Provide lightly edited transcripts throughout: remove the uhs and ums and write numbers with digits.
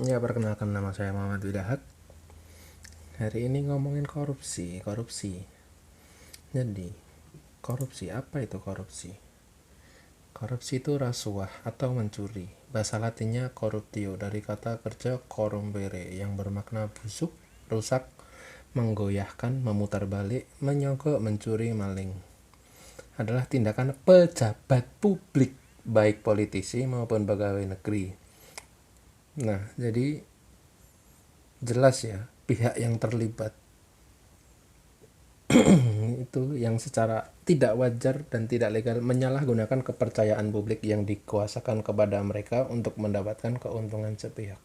Ya, perkenalkan, nama saya Muhammad Widahat. Hari ini ngomongin korupsi. Jadi, korupsi, apa itu korupsi? Korupsi itu rasuah atau mencuri. Bahasa latinnya corruptio, dari kata kerja corrumpere yang bermakna busuk, rusak, menggoyahkan, memutar balik, menyogok, mencuri, maling. Adalah tindakan pejabat publik, baik politisi maupun pegawai negeri. Nah, jadi jelas ya, pihak yang terlibat itu yang secara tidak wajar dan tidak legal menyalahgunakan kepercayaan publik yang dikuasakan kepada mereka untuk mendapatkan keuntungan sepihak.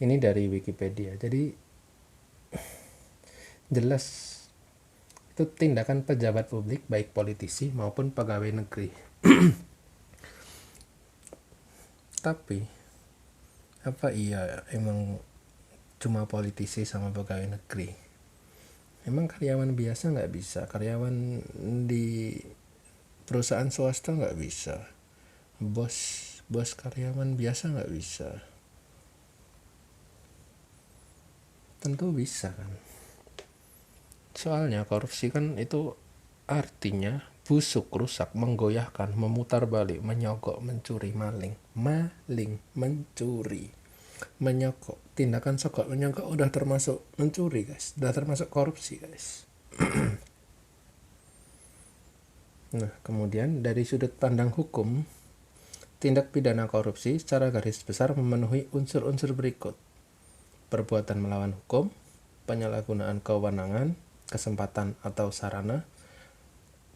Ini dari Wikipedia. Jadi jelas itu tindakan pejabat publik baik politisi maupun pegawai negeri. Tapi apa iya emang cuma politisi sama pegawai negeri? Emang karyawan biasa nggak bisa? Karyawan di perusahaan swasta nggak bisa? Bos karyawan biasa nggak bisa? Tentu bisa kan. Soalnya korupsi kan itu artinya busuk, rusak, menggoyahkan, memutar balik, menyogok, mencuri, maling, mencuri, menyogok. Tindakan sogok menyogok udah termasuk mencuri, guys. Udah termasuk korupsi, guys. Nah, kemudian dari sudut pandang hukum, tindak pidana korupsi secara garis besar memenuhi unsur-unsur berikut: perbuatan melawan hukum, penyalahgunaan kewenangan, kesempatan atau sarana,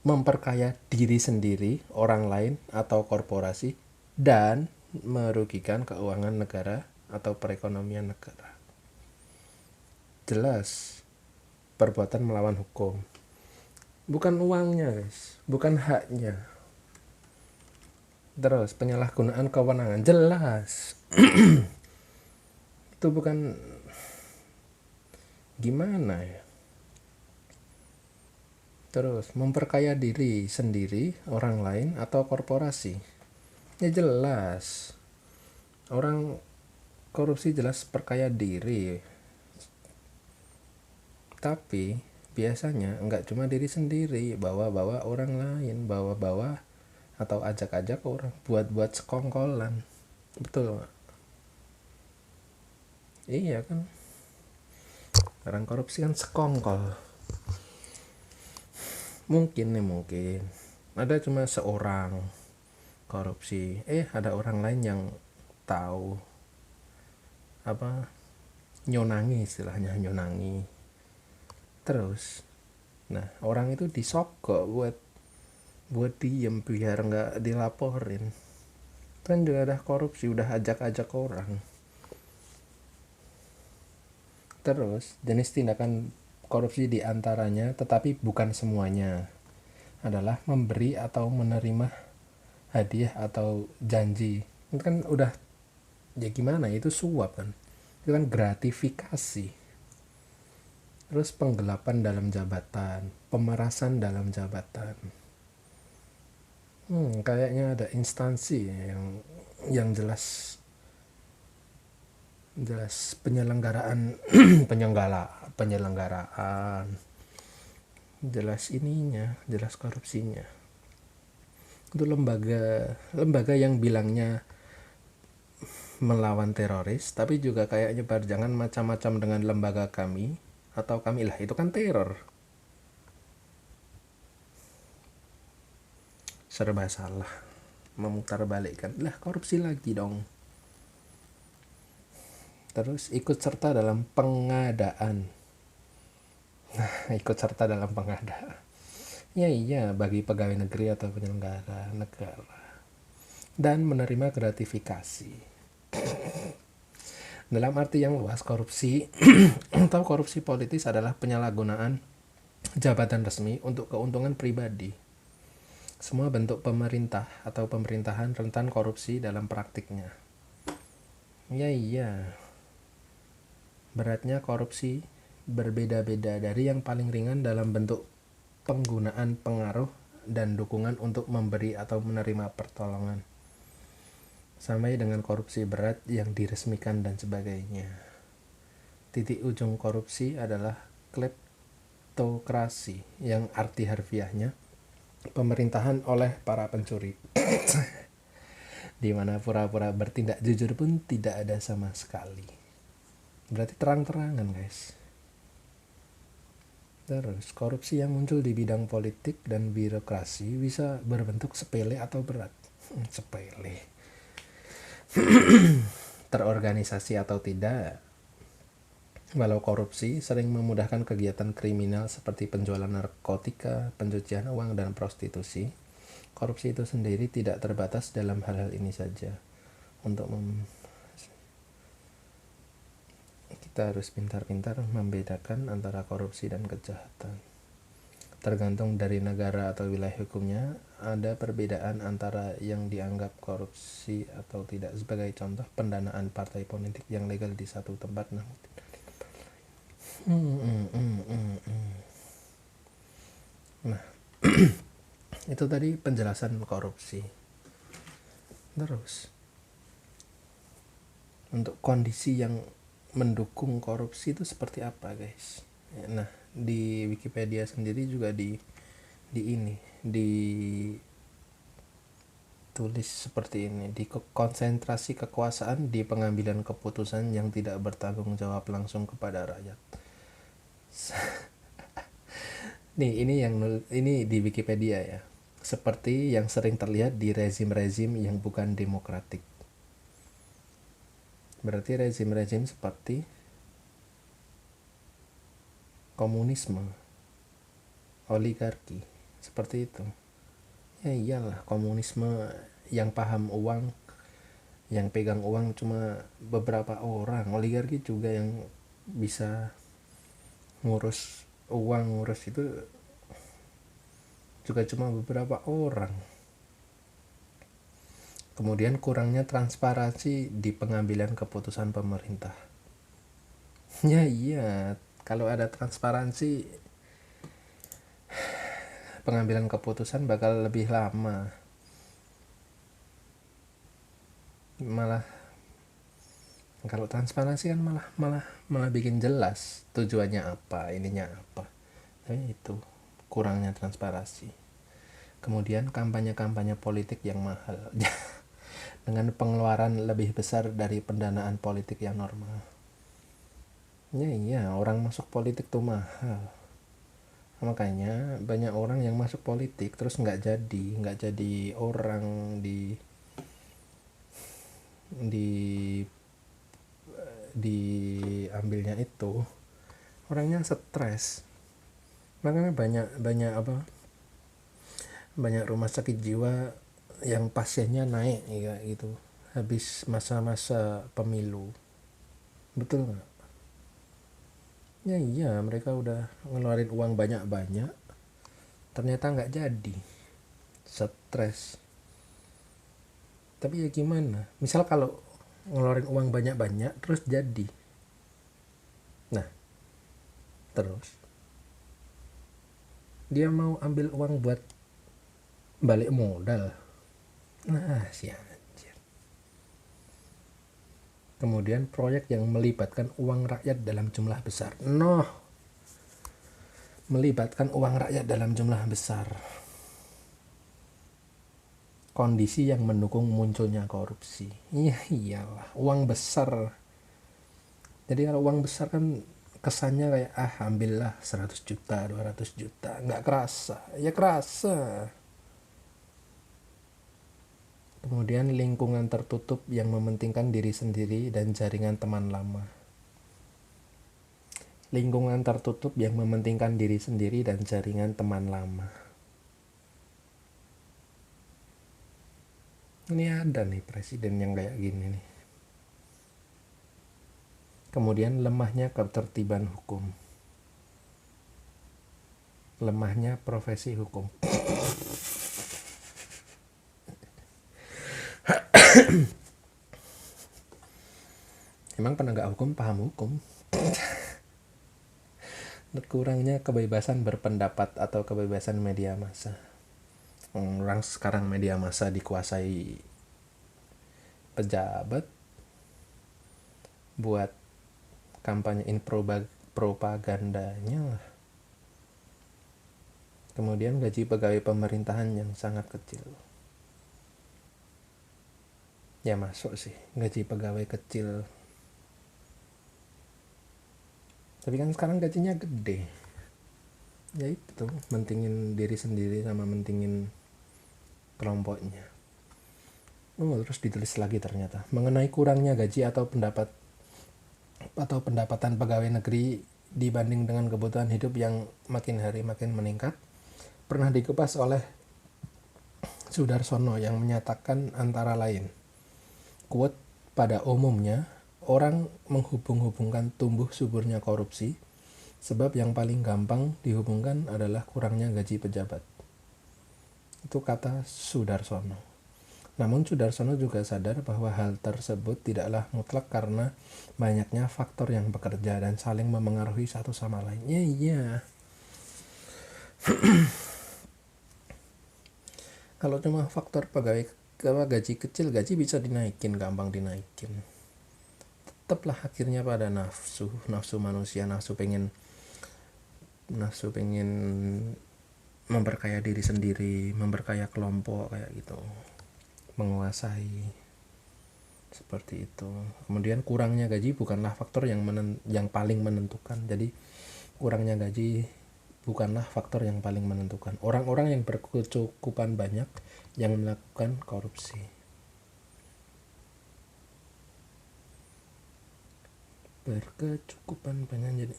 memperkaya diri sendiri, orang lain, atau korporasi, dan merugikan keuangan negara atau perekonomian negara. Jelas, perbuatan melawan hukum. Bukan uangnya, guys. Bukan haknya. Terus, penyalahgunaan kewenangan. Jelas. Itu bukan gimana ya. Terus, memperkaya diri sendiri, orang lain, atau korporasi. Ya jelas. Orang korupsi jelas perkaya diri. Tapi biasanya enggak cuma diri sendiri, bawa-bawa orang lain, bawa-bawa atau ajak-ajak orang buat sekongkolan. Betul gak? Iya kan. Orang korupsi kan sekongkol. Mungkin ada cuma seorang korupsi, ada orang lain yang tahu apa, nyonangi, istilahnya nyonangi. Terus nah orang itu disogok buat diem biar nggak dilaporin. Kan juga ada korupsi, udah ajak-ajak orang. Terus jenis tindakan korupsi diantaranya, tetapi bukan semuanya, adalah memberi atau menerima hadiah atau janji. Itu kan udah, ya gimana, itu suap kan, itu kan gratifikasi. Terus penggelapan dalam jabatan, pemerasan dalam jabatan. Kayaknya ada instansi yang jelas penyelenggaraan penyelenggaraan jelas ininya, jelas korupsinya. Itu lembaga yang bilangnya melawan teroris, tapi juga kayak nyebar jangan macam-macam dengan lembaga kami atau kami lah, itu kan teror. Serba salah, memutar balikkan lah, korupsi lagi dong. Terus ikut serta dalam pengadaan. Ikut serta dalam pengadaan. Ya iya, bagi pegawai negeri atau penyelenggara negara. Dan menerima gratifikasi. Dalam arti yang luas, korupsi atau korupsi politis adalah penyalahgunaan jabatan resmi untuk keuntungan pribadi. Semua bentuk pemerintah atau pemerintahan rentan korupsi dalam praktiknya. Ya iya. Beratnya korupsi berbeda-beda, dari yang paling ringan dalam bentuk penggunaan pengaruh dan dukungan untuk memberi atau menerima pertolongan, sampai dengan korupsi berat yang diresmikan dan sebagainya. Titik ujung korupsi adalah kleptokrasi, yang arti harfiahnya pemerintahan oleh para pencuri, di mana pura-pura bertindak jujur pun tidak ada sama sekali. Berarti terang-terangan, guys. Terus, korupsi yang muncul di bidang politik dan birokrasi bisa berbentuk sepele atau berat. Sepele. Terorganisasi atau tidak. Walau korupsi sering memudahkan kegiatan kriminal seperti penjualan narkotika, pencucian uang, dan prostitusi, korupsi itu sendiri tidak terbatas dalam hal-hal ini saja. Kita harus pintar-pintar membedakan antara korupsi dan kejahatan. Tergantung dari negara atau wilayah hukumnya, ada perbedaan antara yang dianggap korupsi atau tidak. Sebagai contoh, pendanaan partai politik yang legal di satu tempat namun Nah, itu tadi penjelasan korupsi. Terus, untuk kondisi yang mendukung korupsi itu seperti apa, guys? Nah, di Wikipedia sendiri juga ditulis seperti ini: di konsentrasi kekuasaan di pengambilan keputusan yang tidak bertanggung jawab langsung kepada rakyat. Ini di Wikipedia ya. Seperti yang sering terlihat di rezim-rezim yang bukan demokratik. Berarti rezim-rezim seperti komunisme, oligarki, seperti itu. Ya iyalah, komunisme yang paham uang, yang pegang uang cuma beberapa orang. Oligarki juga yang bisa ngurus uang, ngurus itu juga cuma beberapa orang. Kemudian kurangnya transparansi di pengambilan keputusan pemerintah. Ya iya, kalau ada transparansi, pengambilan keputusan bakal lebih lama. Malah kalau transparansi kan malah bikin jelas tujuannya apa, ininya apa. Tapi itu kurangnya transparansi. Kemudian kampanye-kampanye politik yang mahal dengan pengeluaran lebih besar dari pendanaan politik yang normal. Ya iya, orang masuk politik tuh mahal. Makanya banyak orang yang masuk politik terus nggak jadi orang diambilnya itu, orangnya stres. Makanya banyak rumah sakit jiwa yang pasiennya naik ya gitu habis masa-masa pemilu. Betul nggak? Ya iya, mereka udah ngeluarin uang banyak-banyak, ternyata nggak jadi, stres. Tapi ya gimana, misal kalau ngeluarin uang banyak-banyak terus jadi, nah terus dia mau ambil uang buat balik modal, nah si anjir. Kemudian proyek yang melibatkan uang rakyat dalam jumlah besar, melibatkan uang rakyat dalam jumlah besar, kondisi yang mendukung munculnya korupsi. Iya iyalah, uang besar. Jadi kalau uang besar kan kesannya kayak ambillah 100 juta 200 juta, nggak kerasa. Ya kerasa. Kemudian lingkungan tertutup yang mementingkan diri sendiri dan jaringan teman lama. Lingkungan tertutup yang mementingkan diri sendiri dan jaringan teman lama. Ini ada nih presiden yang kayak gini nih. Kemudian lemahnya ketertiban hukum. Lemahnya profesi hukum. Emang penegak hukum paham hukum? Kurangnya kebebasan berpendapat atau kebebasan media massa. Orang sekarang media massa dikuasai pejabat buat kampanyein propagandanya lah. Kemudian gaji pegawai pemerintahan yang sangat kecil. Ya masuk sih, gaji pegawai kecil. Tapi kan sekarang gajinya gede. Ya itu, mentingin diri sendiri sama mentingin kelompoknya. Terus ditulis lagi ternyata, mengenai kurangnya gaji atau pendapatan pegawai negeri dibanding dengan kebutuhan hidup yang makin hari makin meningkat, pernah dikupas oleh Sudarsono yang menyatakan antara lain, quote, pada umumnya orang menghubung-hubungkan tumbuh suburnya korupsi, sebab yang paling gampang dihubungkan adalah kurangnya gaji pejabat. Itu kata Sudarsono. Namun Sudarsono juga sadar bahwa hal tersebut tidaklah mutlak karena banyaknya faktor yang bekerja dan saling memengaruhi satu sama lain. Iya. Kalau cuma faktor pegawai gaji kecil, gaji bisa dinaikin, gampang dinaikin. Tetaplah akhirnya pada nafsu manusia, nafsu pengen memperkaya diri sendiri, memperkaya kelompok kayak gitu, menguasai seperti itu. Kemudian kurangnya gaji bukanlah faktor yang paling menentukan. Jadi kurangnya gaji bukanlah faktor yang paling menentukan. Orang-orang yang berkecukupan banyak yang melakukan korupsi. Berkecukupan banyak jadi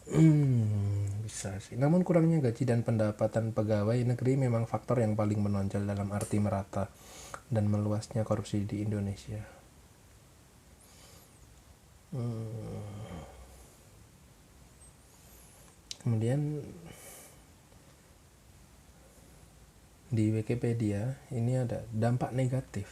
bisa sih. Namun kurangnya gaji dan pendapatan pegawai negeri memang faktor yang paling menonjol dalam arti merata dan meluasnya korupsi di Indonesia. Kemudian di Wikipedia ini ada dampak negatif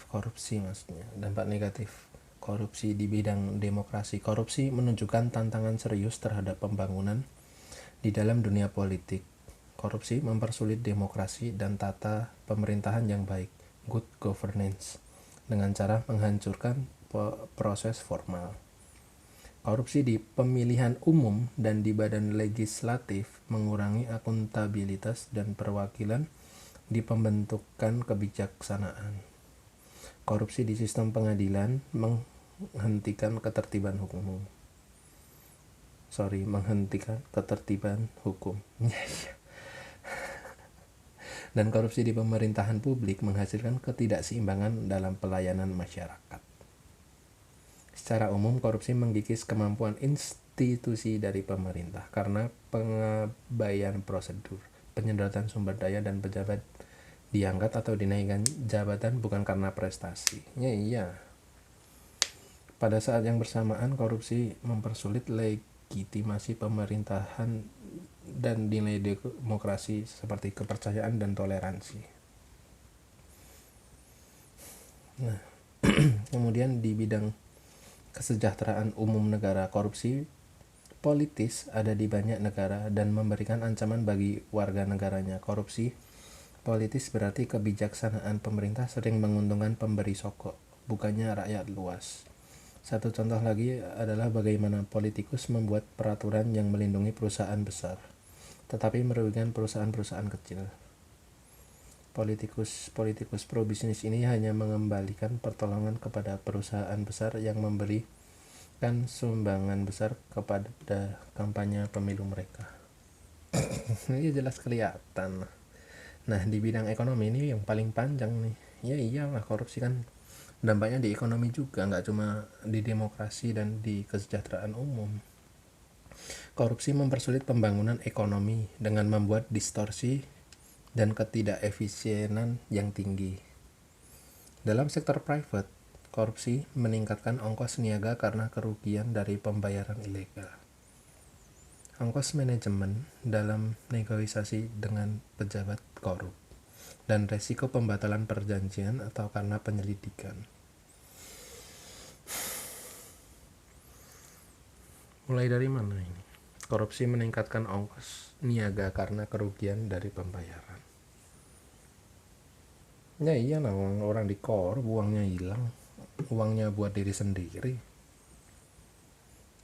korupsi, maksudnya dampak negatif korupsi di bidang demokrasi. Korupsi menunjukkan tantangan serius terhadap pembangunan di dalam dunia politik. Korupsi mempersulit demokrasi dan tata pemerintahan yang baik, good governance, dengan cara menghancurkan proses formal. Korupsi di pemilihan umum dan di badan legislatif mengurangi akuntabilitas dan perwakilan di pembentukan kebijaksanaan. Korupsi di sistem pengadilan menghentikan ketertiban hukum. Dan korupsi di pemerintahan publik menghasilkan ketidakseimbangan dalam pelayanan masyarakat. Secara umum, korupsi menggigis kemampuan institusi dari pemerintah karena pengabaian prosedur, penyedotan sumber daya, dan pejabat diangkat atau dinaikkan jabatan bukan karena prestasi. Iya. Pada saat yang bersamaan, korupsi mempersulit legitimasi pemerintahan dan nilai demokrasi seperti kepercayaan dan toleransi. Nah, kemudian di bidang kesejahteraan umum negara, korupsi politis ada di banyak negara dan memberikan ancaman bagi warga negaranya. Korupsi politis berarti kebijaksanaan pemerintah sering menguntungkan pemberi sokok, bukannya rakyat luas. Satu contoh lagi adalah bagaimana politikus membuat peraturan yang melindungi perusahaan besar, tetapi merugikan perusahaan-perusahaan kecil. Politikus pro bisnis ini hanya mengembalikan pertolongan kepada perusahaan besar yang memberikan sumbangan besar kepada kampanye pemilu mereka. Ini jelas kelihatan. Nah, di bidang ekonomi ini yang paling panjang nih. Ya iyalah, korupsi kan dampaknya di ekonomi juga, nggak cuma di demokrasi dan di kesejahteraan umum. Korupsi mempersulit pembangunan ekonomi dengan membuat distorsi dan ketidakefisienan yang tinggi. Dalam sektor private, korupsi meningkatkan ongkos niaga karena kerugian dari pembayaran ilegal. Ongkos manajemen dalam negosiasi dengan pejabat korup, dan resiko pembatalan perjanjian atau karena penyelidikan. Mulai dari mana ini? Korupsi meningkatkan ongkos niaga karena kerugian dari pembayaran. Ya iya lah, orang dikorup uangnya hilang, uangnya buat diri sendiri.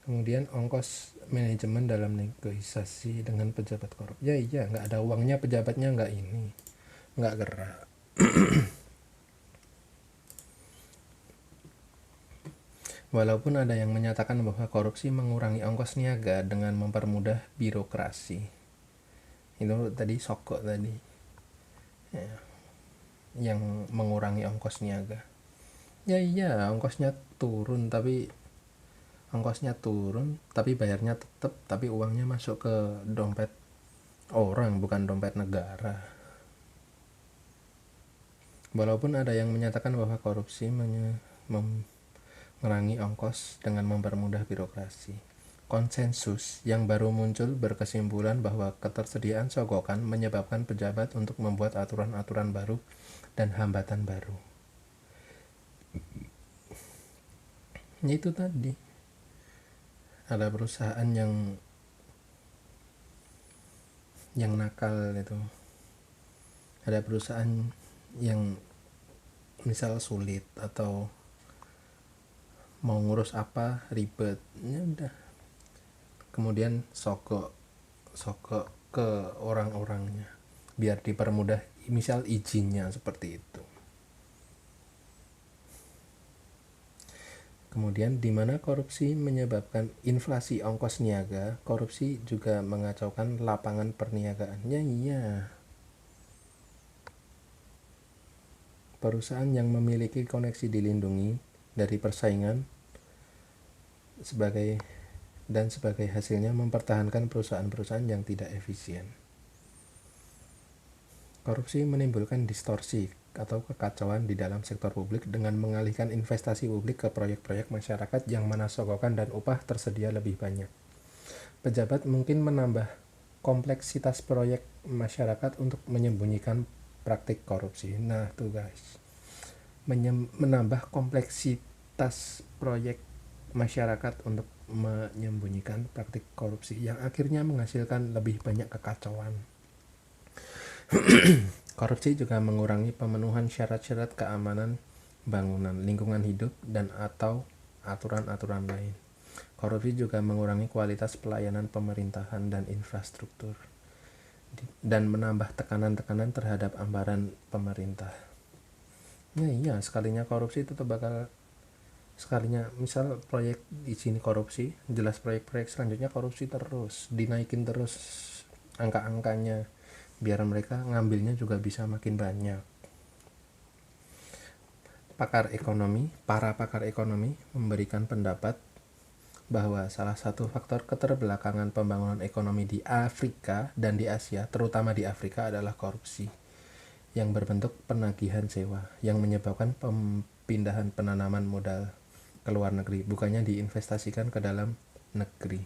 Kemudian ongkos manajemen dalam negosiasi dengan pejabat korup. Ya iya, nggak ada uangnya pejabatnya nggak gerak. Walaupun ada yang menyatakan bahwa korupsi mengurangi ongkos niaga dengan mempermudah birokrasi. Itu tadi Soko tadi, ya, yang mengurangi ongkos niaga. Ya iya, ongkosnya turun tapi bayarnya tetap, tapi uangnya masuk ke dompet orang bukan dompet negara. Walaupun ada yang menyatakan bahwa korupsi mengurangi ongkos dengan mempermudah birokrasi, konsensus yang baru muncul berkesimpulan bahwa ketersediaan sogokan menyebabkan pejabat untuk membuat aturan-aturan baru dan hambatan baru. Itu tadi, ada perusahaan yang nakal itu, ada perusahaan yang misal sulit atau mau ngurus apa ribet, ya udah, kemudian sogok ke orang-orangnya biar dipermudah, misal izinnya seperti itu. Kemudian di mana korupsi menyebabkan inflasi ongkos niaga, korupsi juga mengacaukan lapangan perniagaan. Ya iya, perusahaan yang memiliki koneksi dilindungi dari persaingan sebagai hasilnya mempertahankan perusahaan-perusahaan yang tidak efisien. Korupsi menimbulkan distorsi atau kekacauan di dalam sektor publik dengan mengalihkan investasi publik ke proyek-proyek masyarakat yang mana sogokan dan upah tersedia lebih banyak. Pejabat mungkin menambah kompleksitas proyek masyarakat untuk menyembunyikan praktik korupsi. Nah tuh guys, menambah kompleksitas proyek masyarakat untuk menyembunyikan praktik korupsi yang akhirnya menghasilkan lebih banyak kekacauan. Korupsi juga mengurangi pemenuhan syarat-syarat keamanan bangunan, lingkungan hidup, dan atau aturan-aturan lain. Korupsi juga mengurangi kualitas pelayanan pemerintahan dan infrastruktur dan menambah tekanan-tekanan terhadap ambaran pemerintah. Ya iya, sekalinya korupsi itu bakal, sekalinya misal proyek di sini korupsi, jelas proyek-proyek selanjutnya korupsi terus, dinaikin terus angka-angkanya biar mereka ngambilnya juga bisa makin banyak. Para pakar ekonomi memberikan pendapat bahwa salah satu faktor keterbelakangan pembangunan ekonomi di Afrika dan di Asia, terutama di Afrika, adalah korupsi yang berbentuk penagihan sewa yang menyebabkan pindahan penanaman modal ke luar negeri, bukannya diinvestasikan ke dalam negeri.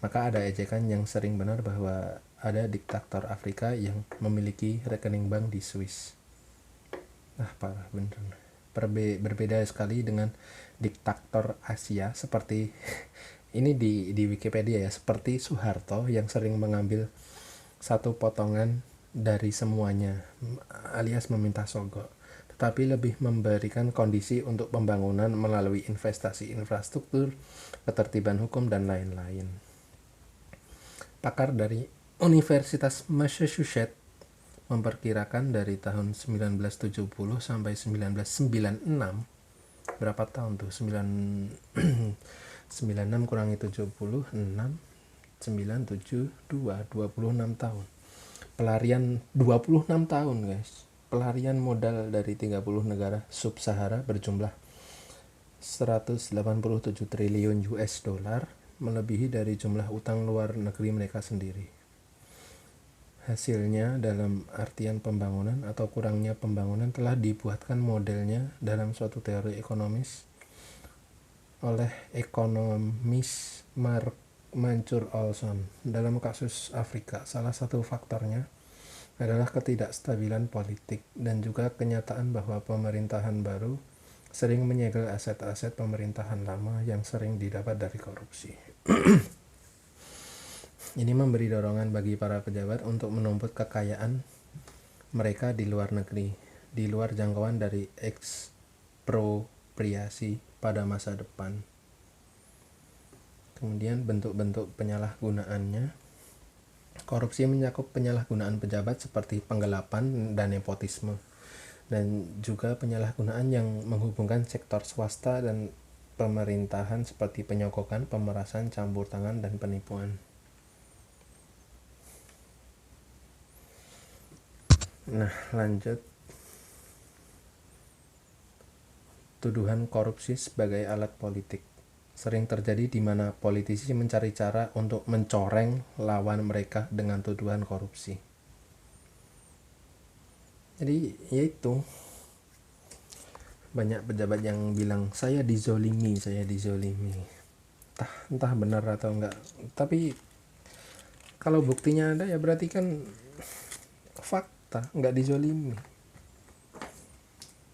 Maka ada ejekan yang sering benar bahwa ada diktator Afrika yang memiliki rekening bank di Swiss. Parah bener. Berbeda sekali dengan diktator Asia seperti ini di Wikipedia ya, seperti Soeharto yang sering mengambil satu potongan dari semuanya alias meminta sogok, tetapi lebih memberikan kondisi untuk pembangunan melalui investasi infrastruktur, ketertiban hukum, dan lain-lain. Pakar dari Universitas Massachusetts memperkirakan dari tahun 1970 sampai 1996, berapa tahun tuh? 96 kurangi 76, 972, 26 tahun. Pelarian 26 tahun guys. Pelarian modal dari 30 negara sub-Sahara berjumlah 187 triliun US dollar, melebihi dari jumlah utang luar negeri mereka sendiri. Hasilnya dalam artian pembangunan atau kurangnya pembangunan telah dibuatkan modelnya dalam suatu teori ekonomis oleh ekonomis Mansur Olson. Dalam kasus Afrika, salah satu faktornya adalah ketidakstabilan politik dan juga kenyataan bahwa pemerintahan baru sering menyegel aset-aset pemerintahan lama yang sering didapat dari korupsi. Ini memberi dorongan bagi para pejabat untuk menuntut kekayaan mereka di luar negeri di luar jangkauan dari ekspropriasi pada masa depan. Kemudian bentuk-bentuk penyalahgunaannya. Korupsi mencakup penyalahgunaan pejabat seperti penggelapan dan nepotisme, dan juga penyalahgunaan yang menghubungkan sektor swasta dan pemerintahan seperti penyogokan, pemerasan, campur tangan, dan penipuan. Nah, lanjut. Tuduhan korupsi sebagai alat politik sering terjadi di mana politisi mencari cara untuk mencoreng lawan mereka dengan tuduhan korupsi. Jadi yaitu banyak pejabat yang bilang saya dizolimi. Entah benar atau enggak. Tapi kalau buktinya ada ya berarti kan fakta, enggak dizolimi.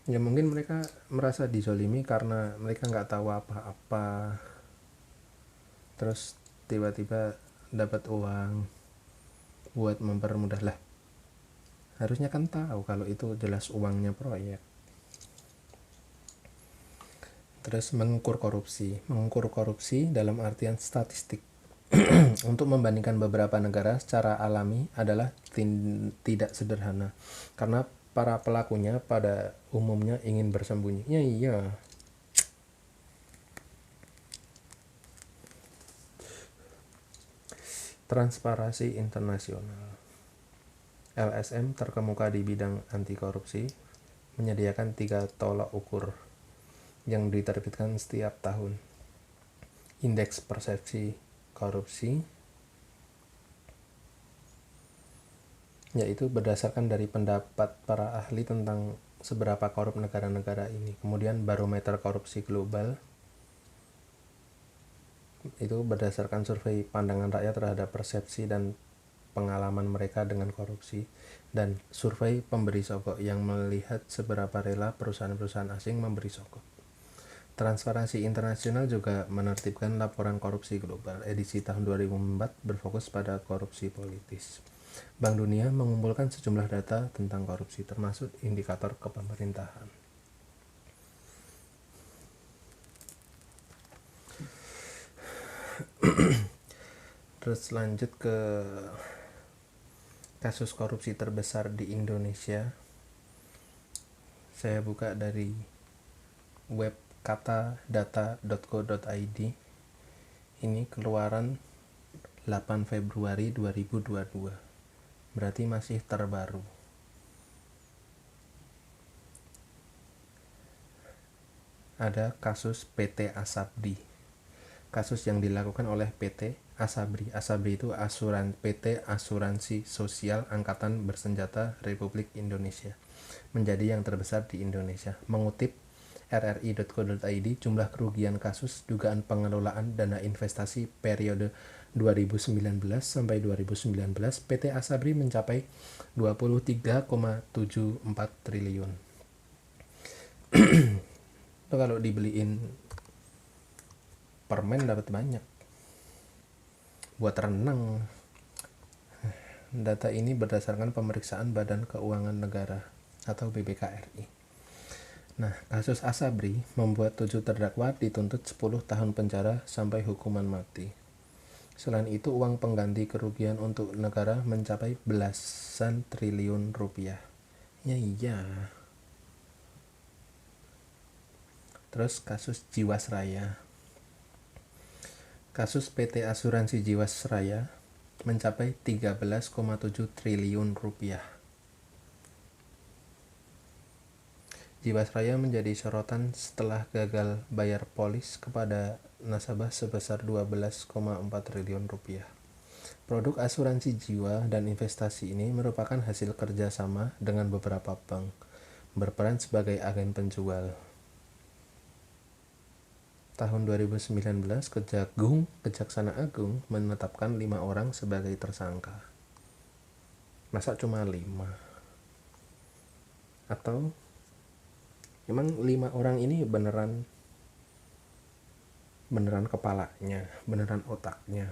Ya mungkin mereka merasa dizolimi karena mereka nggak tahu apa-apa, terus tiba-tiba dapat uang buat mempermudah. Lah, harusnya kan tahu kalau itu jelas uangnya proyek. Terus mengukur korupsi dalam artian statistik untuk membandingkan beberapa negara secara alami adalah tidak sederhana karena para pelakunya pada umumnya ingin bersembunyi. Ya iya. Transparansi Internasional LSM terkemuka di bidang anti korupsi menyediakan 3 tolak ukur yang diterbitkan setiap tahun. Indeks persepsi korupsi, yaitu berdasarkan dari pendapat para ahli tentang seberapa korup negara-negara ini. Kemudian barometer korupsi global, itu berdasarkan survei pandangan rakyat terhadap persepsi dan pengalaman mereka dengan korupsi, dan survei pemberi sogok yang melihat seberapa rela perusahaan-perusahaan asing memberi sogok. Transparansi Internasional juga menertibkan laporan korupsi global edisi tahun 2004 berfokus pada korupsi politis. Bank Dunia mengumpulkan sejumlah data tentang korupsi termasuk indikator kepemerintahan. Terus lanjut ke kasus korupsi terbesar di Indonesia. Saya buka dari web katadata.co.id. Ini keluaran 8 Februari 2022. Berarti masih terbaru. Ada kasus PT Asabri. Kasus yang dilakukan oleh PT Asabri. Asabri itu PT Asuransi Sosial Angkatan Bersenjata Republik Indonesia. Menjadi yang terbesar di Indonesia. Mengutip rri.co.id, jumlah kerugian kasus dugaan pengelolaan dana investasi periode 2019 sampai 2019 PT Asabri mencapai 23,74 triliun. Itu kalau dibeliin permen dapat banyak buat renang. Data ini berdasarkan pemeriksaan Badan Keuangan Negara atau BBKRI. Nah, kasus Asabri membuat 7 terdakwa dituntut 10 tahun penjara sampai hukuman mati. Selain itu, uang pengganti kerugian untuk negara mencapai belasan triliun rupiah. Ya iya. Terus kasus Jiwasraya. Kasus PT Asuransi Jiwasraya mencapai 13,7 triliun rupiah. Jiwasraya menjadi sorotan setelah gagal bayar polis kepada nasabah sebesar 12,4 triliun rupiah. Produk asuransi jiwa dan investasi ini merupakan hasil kerjasama dengan beberapa bank, berperan sebagai agen penjual. Tahun 2019, Kejaksaan Agung menetapkan 5 orang sebagai tersangka. Masa cuma 5? Atau emang 5 orang ini beneran kepalanya, beneran otaknya?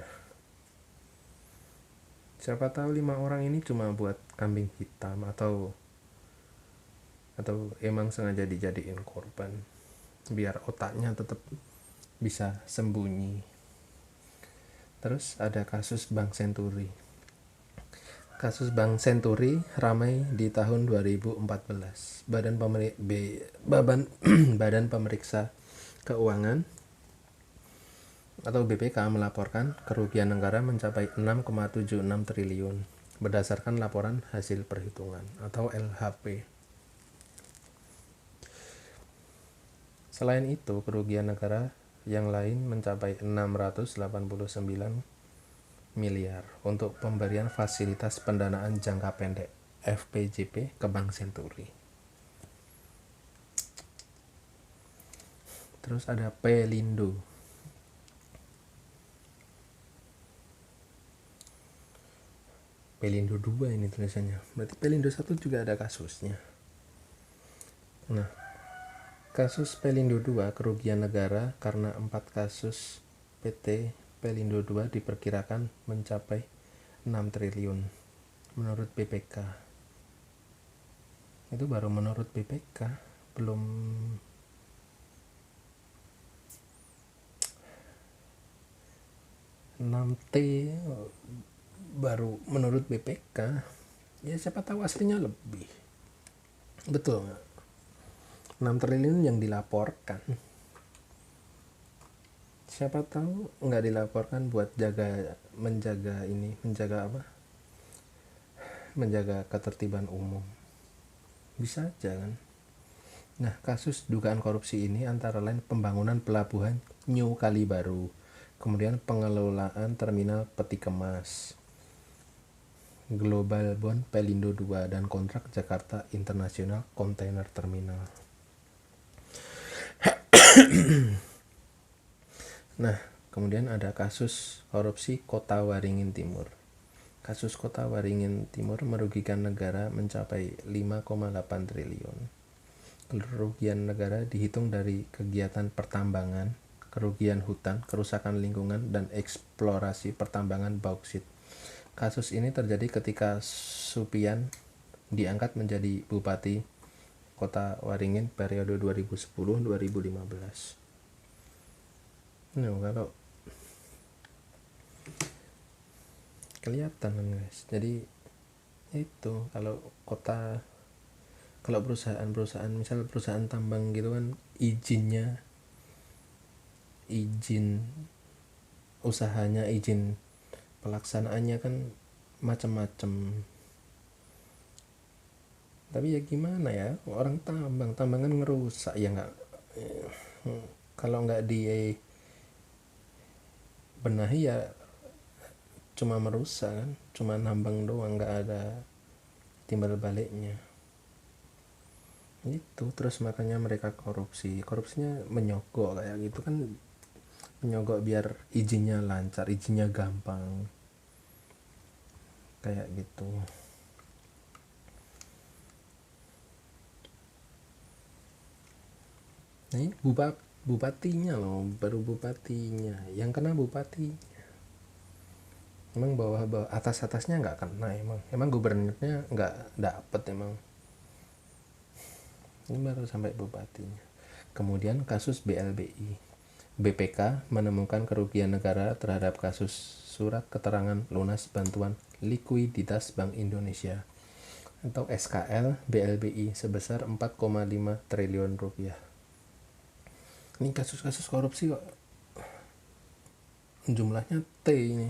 Siapa tahu 5 orang ini cuma buat kambing hitam atau atau emang sengaja dijadiin korban biar otaknya tetap bisa sembunyi. Terus ada kasus Bank Senturi. Kasus Bank Senturi ramai di tahun 2014. Badan Pemeriksa Keuangan atau BPK melaporkan kerugian negara mencapai 6,76 triliun berdasarkan laporan hasil perhitungan atau LHP. Selain itu, kerugian negara yang lain mencapai 689 miliar untuk pemberian fasilitas pendanaan jangka pendek FPJP ke Bank Senturi. Terus ada Pelindo. Pelindo 2 ini tulisannya. Berarti Pelindo 1 juga ada kasusnya. Nah, kasus Pelindo 2 kerugian negara karena 4 kasus PT Pelindo 2 diperkirakan mencapai 6 triliun menurut BPK. Itu baru menurut BPK, belum (6T) baru menurut BPK. Ya siapa tahu aslinya lebih. Betul nggak? 6 triliun yang dilaporkan. Siapa tahu nggak dilaporkan buat menjaga ketertiban umum. Bisa aja kan. Nah, kasus dugaan korupsi ini antara lain pembangunan pelabuhan New Kali Baru, kemudian pengelolaan terminal peti kemas, Global Bond Pelindo 2, dan kontrak Jakarta International Container Terminal. Nah, kemudian ada kasus korupsi Kota Waringin Timur. Kasus Kota Waringin Timur merugikan negara mencapai 5,8 triliun. Kerugian negara dihitung dari kegiatan pertambangan, kerugian hutan, kerusakan lingkungan, dan eksplorasi pertambangan bauksit. Kasus ini terjadi ketika Supian diangkat menjadi Bupati Kota Waringin periode 2010-2015. Nah, kalau kelihatan kan guys, jadi itu kalau perusahaan misal perusahaan tambang gitu kan, izin usahanya, izin pelaksanaannya kan macam-macam. Tapi ya gimana ya, orang tambangan ngerusak ya nggak, kalau nggak dibenahi ya cuma merusak kan, cuma nambang doang, nggak ada timbal baliknya. Itu terus makanya mereka korupsinya menyogok kayak gitu kan, menyogok biar izinnya lancar, izinnya gampang kayak gitu. Nah, ini bupatinya loh, baru bupatinya yang kena, bupatinya. Emang bawah atasnya nggak kena, emang gubernurnya nggak dapet, emang ini baru sampai bupatinya. Kemudian kasus BLBI. BPK menemukan kerugian negara terhadap kasus surat keterangan lunas bantuan likuiditas Bank Indonesia atau SKL BLBI sebesar 4,5 triliun rupiah. Ini kasus-kasus korupsi kok jumlahnya T ini.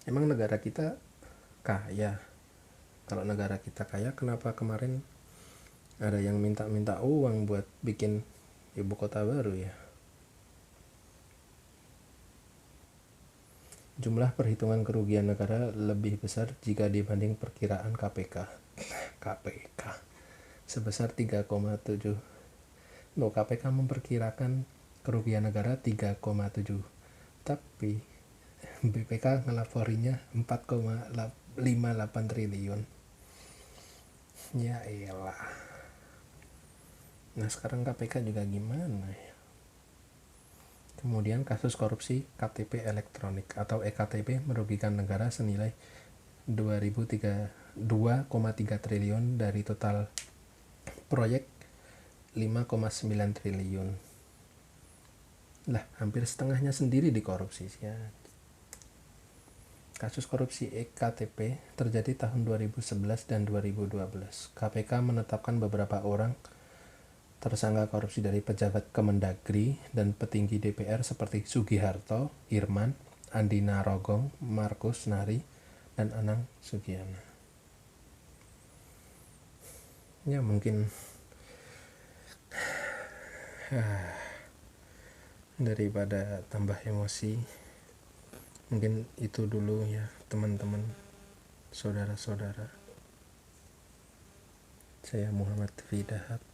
Emang negara kita kaya? Kalau negara kita kaya, kenapa kemarin ada yang minta uang buat bikin ibu kota baru ya? Jumlah perhitungan kerugian negara lebih besar jika dibanding perkiraan KPK sebesar 3,7. KPK memperkirakan kerugian negara 3,7, tapi BPK ngelaporinya 4,58 triliun. Ya elah. Nah, sekarang KPK juga gimana ya? Kemudian kasus korupsi KTP elektronik atau EKTP merugikan negara senilai 2,3 triliun dari total proyek 5,9 triliun. Lah, hampir setengahnya sendiri dikorupsi ya. Kasus korupsi EKTP terjadi tahun 2011 dan 2012. KPK menetapkan beberapa orang tersangka korupsi dari pejabat Kemendagri dan petinggi DPR seperti Sugiharto, Irman, Andi Narogong, Markus Nari, dan Anang Sugiana. Ya mungkin daripada tambah emosi, mungkin itu dulu ya teman-teman, saudara-saudara. Saya Muhammad Fidahat.